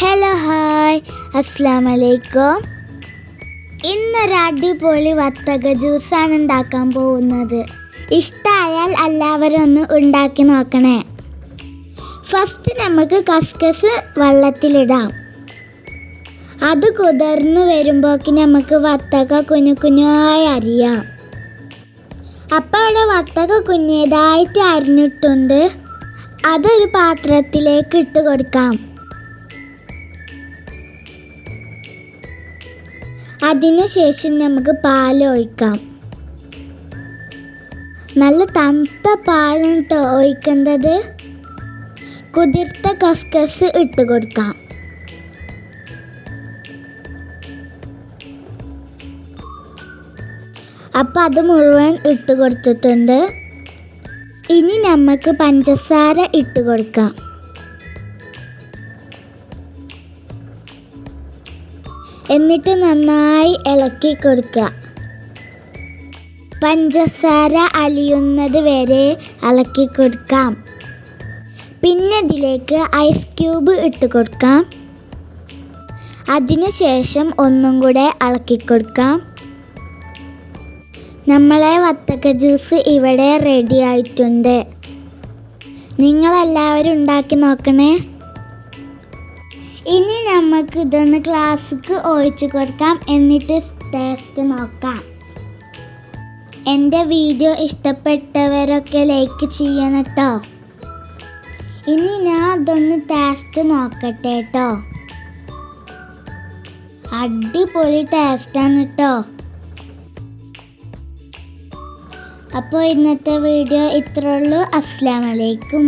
Hello hi അസ്സലാമലൈക്കും. ഇന്നൊരു അടിപൊളി വത്തക്ക ജ്യൂസാണ് ഉണ്ടാക്കാൻ പോകുന്നത്. ഇഷ്ടമായാൽ എല്ലാവരും ഒന്ന് ഉണ്ടാക്കി നോക്കണേ. ഫസ്റ്റ് നമുക്ക് കസ്കസ് വെള്ളത്തിലിടാം. അത് കുതിർന്ന് വരുമ്പോഴേക്ക് നമുക്ക് വത്തക്ക കുഞ്ഞു കുഞ്ഞായി അരിയാം. അപ്പോൾ അവിടെ വത്തക്ക കുഞ്ഞേതായിട്ട് അരിഞ്ഞിട്ടുണ്ട്. അതൊരു പാത്രത്തിലേക്ക് ഇട്ട് കൊടുക്കാം. അതിനുശേഷം നമുക്ക് പാൽ ഒഴിക്കാം. നല്ല തണുത്ത പാലാണ് ഒഴിക്കേണ്ടത്. കുതിർത്ത കസ്കസ് ഇട്ട് കൊടുക്കാം. അപ്പം അത് മുഴുവൻ ഇട്ട് കൊടുത്തിട്ടുണ്ട്. ഇനി നമുക്ക് പഞ്ചസാര ഇട്ട് കൊടുക്കാം. എന്നിട്ട് നന്നായി ഇളക്കി കൊടുക്കുക. പഞ്ചസാര അലിയുന്നത് വരെ ഇളക്കി കൊടുക്കാം. പിന്നെ ഇതിലേക്ക് ഐസ് ക്യൂബ് ഇട്ട് കൊടുക്കാം. അതിനുശേഷം ഒന്നും കൂടെ ഇളക്കി കൊടുക്കാം. നമ്മളെ വത്തക്ക ജ്യൂസ് ഇവിടെ റെഡി ആയിട്ടുണ്ട്. നിങ്ങളെല്ലാവരും ഉണ്ടാക്കി നോക്കണേ. ഇനി നമുക്ക് ഇതൊന്ന് ഗ്ലാസ്സിക്ക് ഒഴിച്ച് കൊടുക്കാം. എന്നിട്ട് ടേസ്റ്റ് നോക്കാം. എൻ്റെ വീഡിയോ ഇഷ്ടപ്പെട്ടവരൊക്കെ ലൈക്ക് ചെയ്യണം കേട്ടോ. ഇനി ഞാൻ അതൊന്ന് ടേസ്റ്റ് നോക്കട്ടെ കേട്ടോ. അടിപൊളി ടേസ്റ്റാണ് കേട്ടോ. അപ്പോൾ ഇന്നത്തെ വീഡിയോ ഇത്രയുള്ളൂ. അസ്സലാമു അലൈക്കും.